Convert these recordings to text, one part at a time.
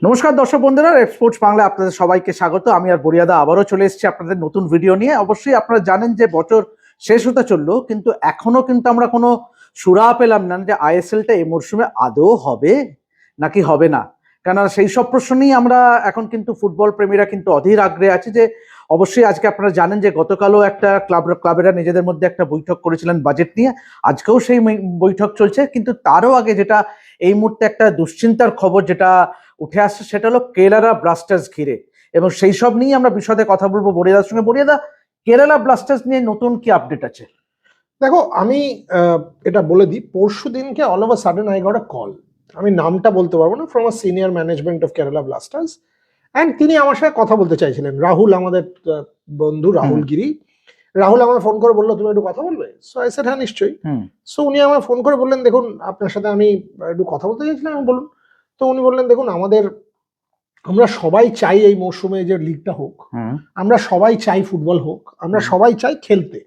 নমস্কার দর্শক বন্ধুরা, রেড স্পোর্টস বাংলা আপনাদের সবাইকে স্বাগত। আমি আর বরিয়াদা আবারও চলে এসেছি আপনাদের নতুন ভিডিও নিয়ে। অবশ্যই আপনারা জানেন যে বছর শেষ হতে চললো, কিন্তু এখনো কিন্তু আমরা কোনো সুরাহা পেলাম না যে আইএসএলটা এই মরশুমে আদৌ হবে নাকি হবে না। কেন সেই সব প্রশ্ন নিয়ে আমরা এখন কিন্তু ফুটবল প্রেমীরা কিন্তু অধীর আগ্রহে আছি। যে অবশ্যই আজকে আপনারা জানেন যে গতকালও একটা ক্লাবেরা নিজেদের মধ্যে একটা বৈঠক করেছিলেন বাজেট নিয়ে, আজকেও সেই বৈঠক চলছে। কিন্তু তারও আগে যেটা এই মুহূর্তে একটা দুশ্চিন্তার খবর যেটা উঠে আসছে, সেটা হলো কেরালা ব্লাস্টার্স ঘিরে, এবং সেই সব নিয়ে আমরা বিশদে কথা বলবো বরিয়াদার সঙ্গে। বরিয়াদা, কেরালা ব্লাস্টার্স নিয়ে নতুন কি আপডেট আছে? দেখো, আমি এটা বলে দিই, পরশু দিনকে all of a sudden I got a call. আমি নামটা বলতে পারবো না, from a senior management of Kerala Blasters, and তিনি আমার সাথে কথা বলতে চাইছিলেন। রাহুল, আমাদের বন্ধু রাহুল গিরি, রাহুল আমার ফোন করে বললো তুমি একটু কথা বলবে। সো আই সেড হ্যাঁ, নিশ্চয়ই। সো উনি আমার ফোন করে বললেন, দেখুন আপনার সাথে আমি একটু কথা বলতে চাইছিলাম। আমি বলুন। তো উনি বললেন, দেখুন আমরা সবাই চাই এই মরশুমে যে লিগটা হোক, আমরা সবাই চাই ফুটবল হোক, আমরা সবাই চাই খেলতে,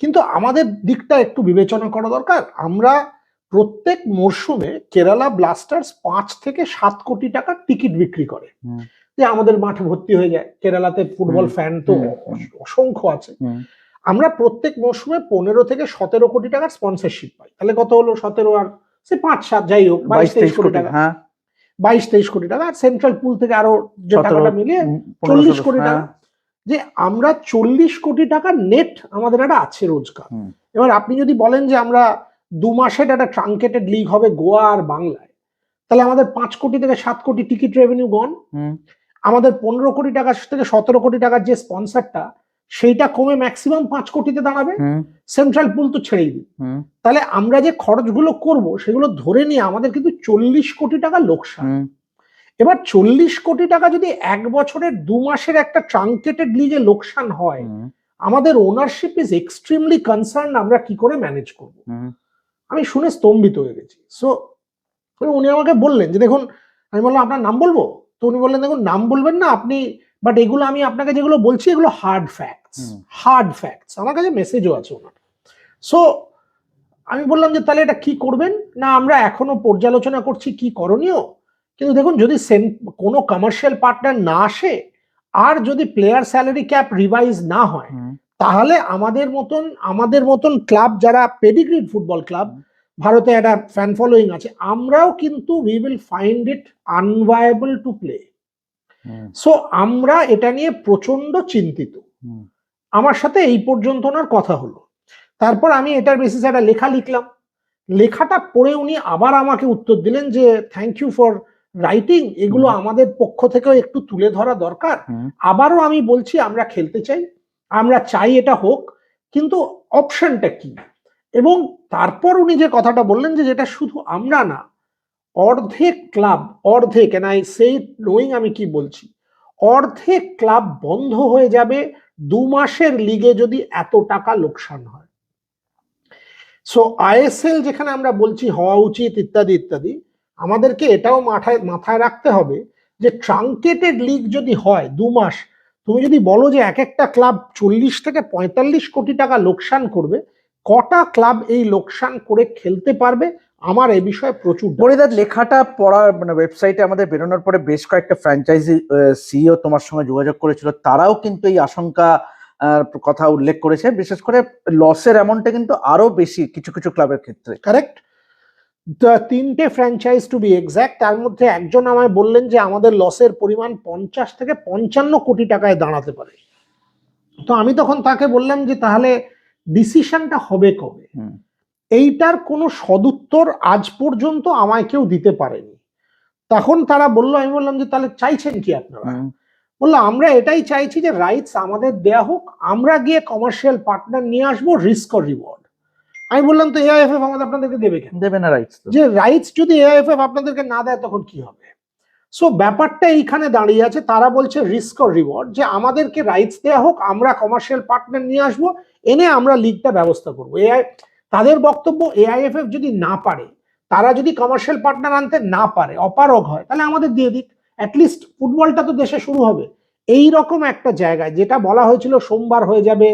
কিন্তু আমাদের দিকটা একটু বিবেচনা করা দরকার। আমরা প্রত্যেক মরশুমে কেরালা ব্লাস্টার্স 5 থেকে 7 কোটি টাকার টিকিট বিক্রি করে, যে আমাদের মাঠে ভর্তি হয়ে যায়। কেরালাতে ফুটবল ফ্যান তো অসংখ্য আছে। আমরা প্রত্যেক মরশুমে 15 থেকে 17 কোটি টাকার স্পন্সরশিপ পাই। তাহলে কত হলো? 17 আর 5-7, যাই হোক 22-23 কোটি টাকা। 22-23 কোটি টাকা। আর সেন্ট্রাল পুল থেকে আরো যে টাকাটা মিলিয়ে 40 কোটি টাকা। যে আমরা 40 কোটি টাকা নেট আমাদের একটা আছে রোজগার। এবার আপনি যদি বলেন যে আমরা 2 মাসের একটা ট্রাঙ্কেটেড লিগ হবে গোয়া আর বাংলায়, তাহলে আমাদের 5 কোটি থেকে 7 কোটি টিকিট রেভিনিউ গন। আমাদের 15 কোটি টাকা থেকে 17 কোটি টাকার যে স্পন্সরটা, সেইটা কমে ম্যাক্সিমাম 5 কোটিতে দাঁড়াবে। সেন্ট্রাল পুল তো ছেড়েই দিই। তাহলে আমরা যে খরচগুলো করব সেগুলো ধরে নিয়ে আমাদের কিন্তু 40 কোটি টাকা লোকসান। এবার 40 কোটি টাকা যদি এক বছরের 2 মাসের একটা ট্রাঙ্কেটেড লিগে লোকসান হয়, আমাদের ওনারশিপ ইজ এক্সট্রিমলি কনসার্ন আমরা কি করে ম্যানেজ করব। আমি শুনে স্তম্ভিত হয়ে গেছি। সো উনি আমাকে বললেন যে দেখুন, আমি বললাম আপনার নাম বলবো? তো উনি বললেন, দেখুন নাম বলবেন না আপনি, বাট এগুলো আমি আপনাকে যেগুলো বলছি এগুলো হার্ড ফ্যাক্টস। আমার কাছে মেসেজও আছে ওনার। সো আমি বললাম যে তাহলে এটা কি করবেন? না, আমরা এখনো পর্যালোচনা করছি কি করণীয়। কিন্তু দেখুন, যদি কোনো কমার্শিয়াল পার্টনার না আসে আর যদি প্লেয়ার স্যালারি ক্যাপ রিভাইজ না হয়, তাহলে আমাদের মতন ক্লাব যারা পেডিগ্রিড ফুটবল ক্লাব, ভারতে একটা ফ্যান ফলোয়িং আছে, আমরাও কিন্তু we will find it unviable to play. So আমরা এটা নিয়ে প্রচন্ড চিন্তিত। আমার সাথে এই পর্যন্ত ওনার কথা হলো। তারপর আমি এটার বেসিসে একটা লেখা লিখলাম। লেখাটা পড়ে উনি আবার আমাকে উত্তর দিলেন যে থ্যাংক ইউ ফর রাইটিং, এগুলো আমাদের পক্ষ থেকেও একটু তুলে ধরা দরকার। আবারও আমি বলছি, আমরা খেলতে চাই, আমরা চাই এটা হোক, কিন্তু অপশনটা কি। এবং তারপর উনি যে কথাটা বললেন যে যেটা শুধু আমরা না, অর্ধেক ক্লাব, অর্ধেক, and I say it knowing আমি কি বলছি, অর্ধেক ক্লাব বন্ধ হয়ে যাবে 2 মাসের লিগে যদি এত টাকা লোকসান হয়। সো আইএসএল যেখানে আমরা বলছি হওয়া উচিত ইত্যাদি ইত্যাদি, আমাদেরকে এটাও মাথায় রাখতে হবে যে ট্রাঙ্কেটেড লিগ যদি হয় 2 মাস, তুমি যদি বলো যে এক একটা ক্লাব 40 থেকে 45 কোটি টাকা লোকসান করবে, কটা ক্লাব এই লোকসান করে খেলতে পারবে? আমার এই বিষয়ে প্রচুর। বরিদার লেখাটা পড়ার ওয়েবসাইটে আমাদের বেরোনোর পরে বেশ কয়েকটা ফ্র্যাঞ্চাইজি সিইও তোমার সঙ্গে যোগাযোগ করেছিল, তারাও কিন্তু এই আশঙ্কা কথা উল্লেখ করেছে। বিশেষ করে লসের অ্যামাউন্টটা কিন্তু আরো বেশি কিছু কিছু ক্লাবের ক্ষেত্রে। কারেক্ট। 3টে ফ্র্যাঞ্চাইজ টু বি এক্স্যাক্ট। তার মধ্যে একজন আমায় বললেন যে আমাদের লসের পরিমাণ 50 থেকে 55 কোটি টাকায় দাঁড়াতে পারে। তো আমি তখন তাকে বললাম যে তাহলে ডিসিশনটা হবে কবে? এইটার কোনো সদুত্তর আজ পর্যন্ত আমায় কেউ দিতে পারেনি। তখন তারা বললো, আমি বললাম যে তাহলে চাইছেন কি আপনারা? বললো, আমরা এটাই চাইছি যে রাইটস আমাদের দেয়া হোক, আমরা গিয়ে কমার্শিয়াল পার্টনার নিয়ে আসবো, রিস্ক অর রিওয়ার্ড। আমি বললাম তো এআইএফএফ আমাদের আপনাদেরকে দেবে কেন? দেবে না রাইটস। যে রাইটস যদি এআইএফএফ আপনাদেরকে না দেয় তখন কি হবে? সো ব্যাপারটা এইখানে দাঁড়িয়ে আছে। তারা বলছে রিস্ক অর রিওয়ার্ড, যে আমাদেরকে রাইটস দেয়া হোক, আমরা কমার্শিয়াল পার্টনার নিয়ে আসবো, এনে আমরা লিগটা ব্যবস্থা করবো। তাদের বক্তব্য, এআইএফএফ যদি না পারে, তারা যদি কমার্শিয়াল পার্টনার আনতে না পারে, অপারগ হয়, তাহলে আমাদের দিয়ে দিক, অ্যাটলিস্ট ফুটবলটা তো দেশে শুরু হবে। এই রকম একটা জায়গায়, যেটা বলা হয়েছিল সোমবার হয়ে যাবে,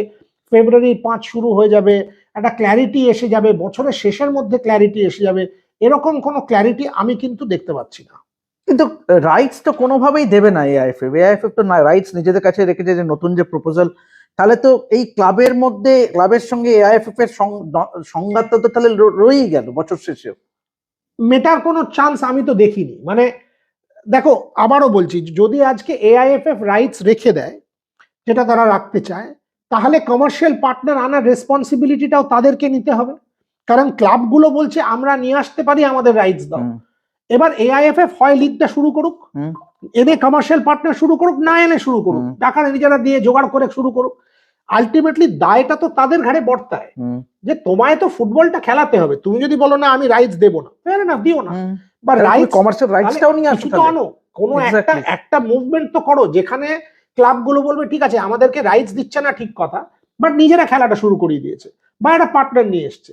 ফেব্রুয়ারি 5 শুরু হয়ে যাবে, একটা ক্ল্যারিটি এসে যাবে, বছরের শেষের মধ্যে ক্ল্যারিটি এসে যাবে, এরকম কোনো ক্ল্যারিটি আমি কিন্তু দেখতে পাচ্ছি না। কিন্তু রাইটস তো কোনোভাবেই দেবে না এআইএফএফ তো না, রাইটস নিজেদের কাছে রেখেছে যে নতুন যে প্রপোজাল, তাহলে তো এই ক্লাবের মধ্যে ক্লাবের সঙ্গে এআইএফএফ এর সংঘাতটা তো তাহলে রয়েই গেল বছর শেষে। মেটার কোনো চান্স আমি তো দেখিনি। মানে দেখো, আবারও বলছি, যদি আজকে এআইএফএফ রাইটস রেখে দেয় যেটা তারা রাখতে চায়, তাহলে কমার্শিয়াল পার্টনার আনার রেসপন্সিবিলিটিটাও তাদেরকে নিতে হবে। কারণ ক্লাবগুলো বলছে আমরা নিয়ে আসতে পারি, আমাদের রাইটস দাও। এবার এআইএফএফ হয় লিগটা শুরু করুক, এনে কমার্শিয়াল পার্টনার শুরু করুক, না এনে শুরু করুক, টাকা নিজেরা দিয়ে জোগাড় করে শুরু করুক। আলটিমেটলি দায়টা তো তাদের ঘাড়ে বর্তায় যে তোমায় তো ফুটবলটা খেলাতে হবে। তুমি যদি বলো না আমি রাইটস দেবো না, ফেয়ার এনাফ, দিও না। বা রাইটস, কমার্শিয়াল রাইটসটাও নিয়ে আসো, তো আনো, কোনো একটা মুভমেন্ট তো করো যেখানে ক্লাবগুলো বলবে ঠিক আছে আমাদেরকে রাইটস দিচ্ছে না, ঠিক কথা, বাট নিজেরা খেলাটা শুরু করিয়ে দিয়েছে, বা একটা পার্টনার নিয়ে এসছে,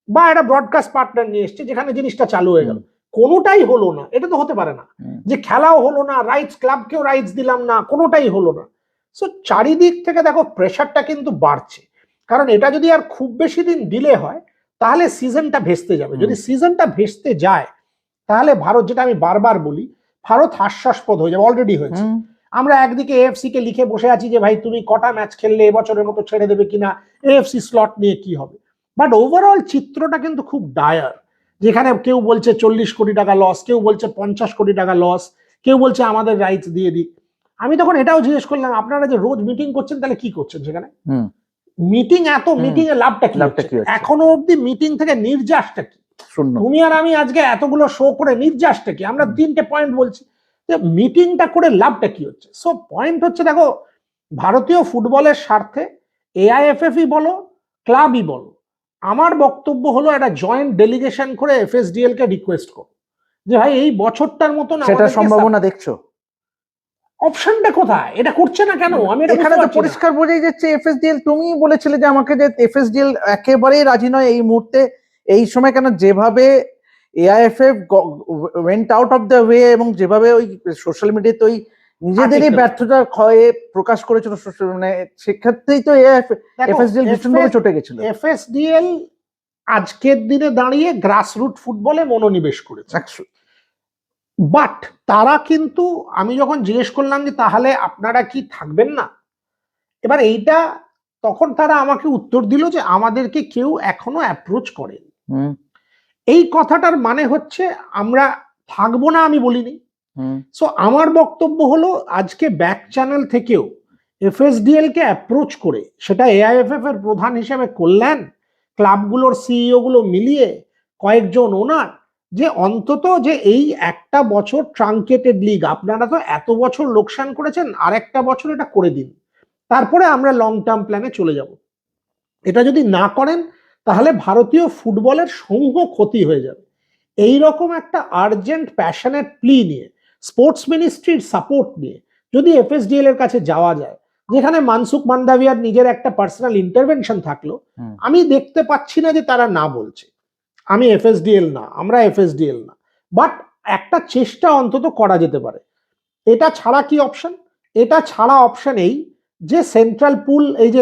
বা একটা ব্রডকাস্ট পার্টনার নিয়ে এসছে, যেখানে জিনিসটা চালু হয়ে গেল। কোনোটাই হলো না, এটা তো হতে পারে না যে খেলাও হলো না, রাইটস ক্লাবকেও রাইটস দিলাম না, কোনোটাই হলো না। সো চারিদিক থেকে দেখো প্রেশারটা কিন্তু বাড়ছে। কারণ এটা যদি আর খুব বেশি দিন ডিলে হয় তাহলে সিজনটা ভেস্তে যাবে। যদি সিজনটা ভেস্তে যায় তাহলে ভারত, যেটা আমি বারবার বলি, ভারত হাস্যাস্পদ হয়ে যাবে, অলরেডি হয়েছে। আমরা একদিকে এএফসি কে লিখে বসে আছি যে ভাই তুমি কটা ম্যাচ খেললে এবছরের মতো ছেড়ে দেবে কিনা, এএফসি স্লট নিয়ে কি হবে। বাট ওভারঅল চিত্রটা কিন্তু খুব ডায়ার, যেখানে কেউ বলছে 40 কোটি টাকা লস, কেউ বলছে 50 কোটি টাকা লস, কেউ বলছে আমাদের রাইটস দিয়ে দিক। আমি তখন এটাও জিজ্ঞেস করলাম আপনারা যে রোজ মিটিং করছেন তাহলে কি করছেন সেখানে? মিটিং, এত মিটিং এ লাভটা কি? এখনো অব্দি মিটিং থেকে নির্যাসটা কি? তুমি আর আমি আজকে এতগুলো শো করে নির্যাসটা কি? আমরা 3টে পয়েন্ট বলছি, যে মিটিংটা করে লাভটা কি হচ্ছে? সো পয়েন্ট হচ্ছে, দেখো ভারতীয় ফুটবলের স্বার্থে এআইএফএফই বলো ক্লাবই বলো, আমার বক্তব্য হলো একটা জয়েন্ট ডেলিগেশন করে এফএসডিএল কে রিকোয়েস্ট করো যে ভাই এই বছরটার মতন সেটা সম্ভাবনা দেখছো? অপশনটা কোথায়? এটা করছে না কেন? আমি এখানে তো পরিষ্কার বোঝাই যাচ্ছে এফএসডিএল, তুমি বলেছিলে যে আমাকে যে এফএসডিএল একেবারেই রাজি নয় এই মুহূর্তে, এই সময় কেন যেভাবে AIFF went out of the way এবং যেভাবে ওই সোশ্যাল মিডিয়াতে ওই নিজেদেরই ব্যর্থতা ক্ষয়ে প্রকাশ করেছিল, মানে সেক্ষেত্রেই তো এফএসডিএল ভীষণভাবে চটে গেছিল। এফএসডিএল আজকের দিনে দাঁড়িয়ে গ্রাসরুট ফুটবলে মনোনিবেশ করেছে, বাট তারা কিন্তু, আমি যখন জিজ্ঞেস করলাম যে তাহলে আপনারা কি থাকবেন না, এবার এইটা তখন তারা আমাকে উত্তর দিল যে আমাদেরকে কেউ এখনো অ্যাপ্রোচ করেনি। এই কথাটার মানে হচ্ছে আমরা থাকবো না আমি বলিনি। সো আমার বক্তব্য হলো আজকে ব্যাক চ্যানেল থেকেও এফএসডিএল কে অ্যাপ্রোচ করে, সেটা এআইএফএফ এর প্রধান হিসেবে কল্যাণ, ক্লাবগুলোর সিইও গুলো মিলিয়ে, কয়েকজন ওনার, যে অন্তত যে এই একটা বছর ট্রাঙ্কেটেড লিগ, আপনারা তো এত বছর লোকসান করেছেন, আর একটা বছর এটা করে দিন, তারপরে আমরা লং টার্ম প্ল্যানে চলে যাব। এটা যদি না করেন তাহলে ভারতীয় ফুটবলের সমূহ ক্ষতি হয়ে যাবে। এই রকম একটা আর্জেন্ট প্যাশনেট প্লি নিয়ে, স্পোর্টস মিনিস্ট্রির সাপোর্ট নিয়ে যদি এফএসডিএল এর কাছে যাওয়া যায়, যেখানে মানসুখ মান্দাভিয়ার নিজের একটা পার্সোনাল ইন্টারভেনশন থাকলো, আমি দেখতে পাচ্ছি না যে তারা না বলছে আমি এফএসডিএল না, আমরা এফএসডিএল না। বাট একটা চেষ্টা অন্তত করা যেতে পারে। এটা ছাড়া কি অপশন? এটা ছাড়া অপশন এই যে সেন্ট্রাল পুল, এই যে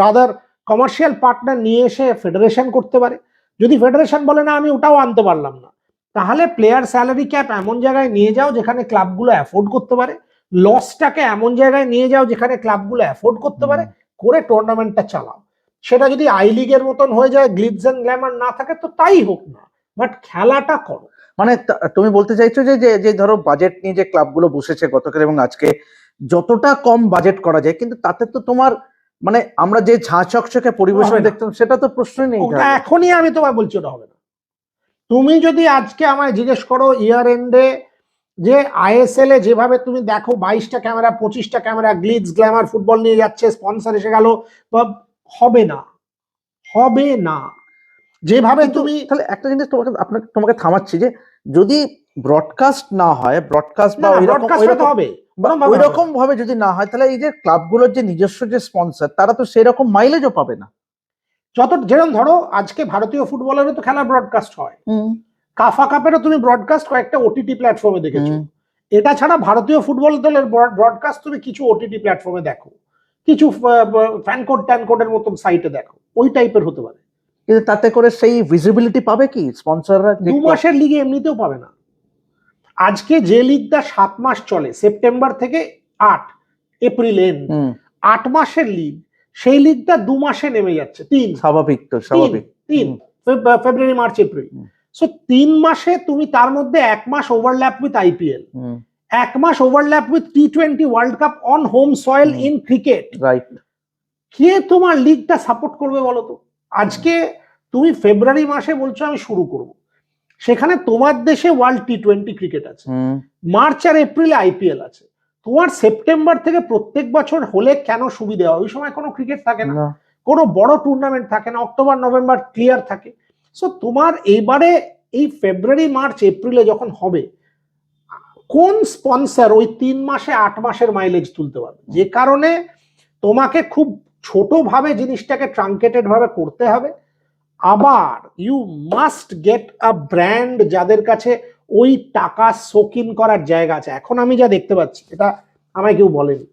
রাদার কমার্শিয়াল পার্টনার নিয়ে এসে ফেডারেশন করতে পারে। যদি ফেডারেশন বলে না আমি ওটাও আনতে পারলাম না, তাহলে প্লেয়ার স্যালারি ক্যাপ এমন জায়গায় নিয়ে যাও যেখানে ক্লাবগুলো অ্যাফোর্ড করতে পারে, লসটাকে এমন জায়গায় নিয়ে যাও যেখানে ক্লাবগুলো অ্যাফোর্ড করতে পারে, করে টুর্নামেন্টটা চালাও। সেটা যদি আই লিগের মতন হয়ে যায়, গ্লিটস এন্ড গ্ল্যামার না থাকে তো তাই হোক না, বাট খেলাটা করো। মানে তুমি বলতে চাইছো যে যে ধরো বাজেট নিয়ে যে ক্লাবগুলো বসেছে গতকাল এবং আজকে, যতটা কম বাজেট করা যায়, কিন্তু তাতে তো তোমার মানে আমরা যে ঝাঁ চকচকে পরিবেশন দেখতাম সেটা তো প্রশ্নই নেই। এখনই আমি তোমায় বলছি ওটা হবে না। তুমি যদি আজকে আমায় জিজ্ঞেস করো ইয়ার এন্ডে যে আইএসএল এ যেভাবে তুমি দেখো 22টা camera 25টা camera glitz Glamour football নিয়ে যাচ্ছে, স্পন্সর এসে গেল, হবে না, হবে না। যেভাবে তুমি, তাহলে একটা জিনিস তোমাকে থামাচ্ছি, যে যদি ব্রডকাস্ট না হয়, ব্রডকাস্ট বা ওই রকম ভাবে যদি না হয়, তাহলে এই যে ক্লাবগুলোর যে নিজস্ব যে স্পন্সর, তারা তো সেই রকম মাইলেজও পাবে না। যেরকম ধরো আজকে ভারতীয় ফুটবলেরও তো খেলা ব্রডকাস্ট হয়, কাফা কাপেরও তুমি ব্রডকাস্ট কয়েকটা ওটিটি প্ল্যাটফর্মে দেখেছো। এটা ছাড়া ভারতীয় ফুটবল দলের ব্রডকাস্ট তুমি কিছু ওটিটি প্ল্যাটফর্মে দেখো, কিছু ফ্যানকোড ট্যানকোডের মতন সাইটে দেখো, ওই টাইপের হতে পারে। কিন্তু তাতে করে সেই ভিজিবিলিটি পাবে কি স্পন্সররা? 2 মাসের লিগে এমনিতেও পাবে না। আজকে যে লিগটা 7 মাস চলে, সেপ্টেম্বর থেকে 8 এপ্রিল এন্ড, 8 মাসের লিগ, সেই লিগটা 2 মাসে নেমে যাচ্ছে। 3 স্বাভাবিক তো, স্বাভাবিক। 3 ফেব্রুয়ারি মার্চ এপ্রিল। সো 3 মাসে তুমি তার মধ্যে 1 মাস ওভারল্যাপ উইথ আইপিএল, 1 মাস ওভারল্যাপ উইথ টি20 world cup on home soil in cricket. Right. কে তোমার লিগটা সাপোর্ট করবে বলো তো? আজকে তুমি ফেব্রুয়ারি মাসে বলছো আমি শুরু করব, সেখানে তোমার দেশে ওয়ার্ল্ড টি20 ক্রিকেট আছে, মার্চ আর এপ্রিলে আইপিএল আছে। তোমার সেপ্টেম্বর থেকে প্রত্যেক বছর হলে কেন সুবিধা হয়? ওই সময় কোনো ক্রিকেট থাকে না, কোনো বড় টুর্নামেন্ট থাকে না, অক্টোবর নভেম্বর ক্লিয়ার থাকে। সো তোমার এইবারে এই ফেব্রুয়ারি মার্চ এপ্রিলে যখন হবে, কোন স্পন্সর ওই 3 মাসে 8 মাসের মাইলেজ তুলতে পারবে? যে কারণে তোমাকে খুব ছোটভাবে জিনিসটাকে ট্রাঙ্কেটেড ভাবে করতে হবে। আবার you must get a brand যাদের কাছে ওই টাকা সোকিন করার জায়গা আছে। এখন আমি যা দেখতে পাচ্ছি, এটা আমায় কেউ বলেনি,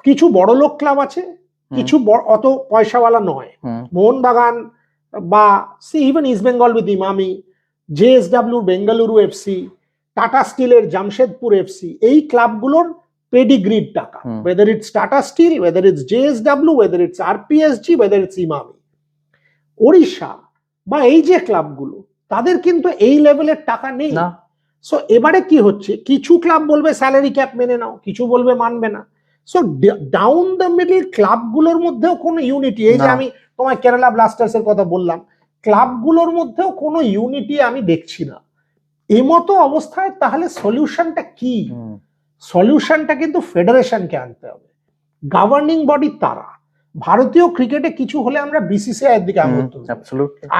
কিছু বড় লোক ক্লাব আছে, কিছু অত পয়সাওয়ালা নয়, মোহনবাগান বা even east Bengal with Emami, JSW Bengaluru FC, tata স্টিলের জামশেদপুর এফসি, এই ক্লাবগুলোর পেডিগ্রিড টাকা, whether it's Tata Steel, whether it's JSW, whether it's RPSG, whether it's Emami, Odisha বা এই যে ক্লাবগুলো, তাদের কিন্তু এই লেভেলের টাকা নেই। সো এবারে কি হচ্ছে, কিছু ক্লাব বলবে স্যালারি ক্যাপ মেনে নাও, কিছু বলবে মানবে না। সো ডাউন দ্য মিডল ক্লাবগুলোর মধ্যেও কোনো ইউনিটি, এই যে আমি তোমায় কেরালা ব্লাস্টার্স এর কথা বললাম, ক্লাবগুলোর মধ্যেও কোনো ইউনিটি আমি দেখছি না। এমতো অবস্থায় তাহলে সলিউশনটা কি? সলিউশনটা কিন্তু ফেডারেশনকে আনতে হবে, গভর্নিং বডি তারা। ভারতীয় ক্রিকেটে কিছু হলে আমরা বিসিসিআই এর দিকে আঙুল তুলব।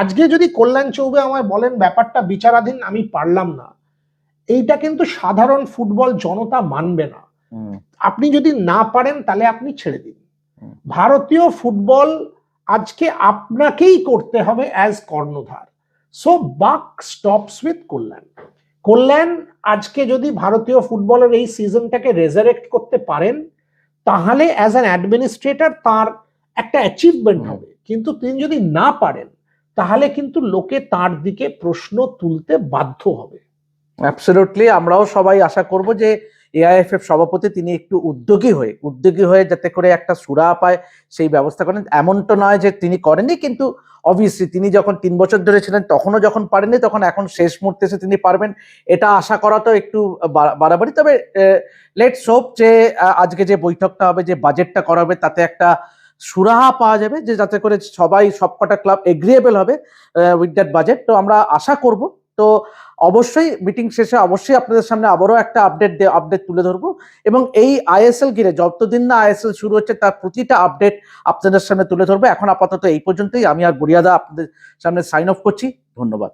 আজকে যদি কল্যাণ চৌবে আমায় বলেন ব্যাপারটা বিচারাধীন, আমি পারলাম না, এইটা কিন্তু সাধারণ ফুটবল জনতা মানবে না। আপনি যদি না পারেন তাহলে আপনি ছেড়ে দিন। ভারতীয় ফুটবল আজকে আপনাকেই করতে হবে অ্যাজ কর্ণধার। সো বাক স্টপস উইথ কল্যাণ। কল্যাণ আজকে যদি ভারতীয় ফুটবলের এই সিজনটাকে রেজারেক্ট করতে পারেন, তাহলে অ্যাজ অ্যান অ্যাডমিনিস্ট্রেটর তার একটা অ্যাচিভমেন্ট হবে। কিন্তু তিনি যদি না পারেন, তাহলে কিন্তু লোকে তার দিকে প্রশ্ন তুলতে বাধ্য হবে। অ্যাবসলিউটলি, আমরাও সবাই আশা করব যে এআইএফএফ সভাপতি তিনি একটু উদ্যোগী হয়ে যাতে করে একটা সুরাহা পায় সেই ব্যবস্থা করেন। এমনটা নয় যে তিনি করেননি, কিন্তু অবভিয়াসলি তিনি যখন 3 বছর ধরে ছিলেন তখনও যখন পারেননি, তখন এখন শেষ মুহূর্তে এসে তিনি পারবেন, এটা আশা করা তো একটু বাড়াবাড়ি। তবে লেটস হোপ যে আজকে যে বৈঠকটা হবে, যে বাজেটটা করা হবে, তাতে একটা সুরাহা পাওয়া যাবে, যে যাতে করে সবাই সবকটা ক্লাব এগ্রিয়েবল হবে উইথ দ্যাট বাজেট। তো আমরা আশা করব। তো অবশ্যই মিটিং শেষে অবশ্যই আপনাদের সামনে আবারও একটা আপডেট তুলে ধরবো, এবং এই আইএসএল ঘিরে যতদিন না আইএসএল শুরু হচ্ছে তার প্রতিটা আপডেট আপনাদের সামনে তুলে ধরবো। এখন আপাতত এই পর্যন্তই। আমি আর বরিয়াদা আপনাদের সামনে সাইন অফ করছি। ধন্যবাদ।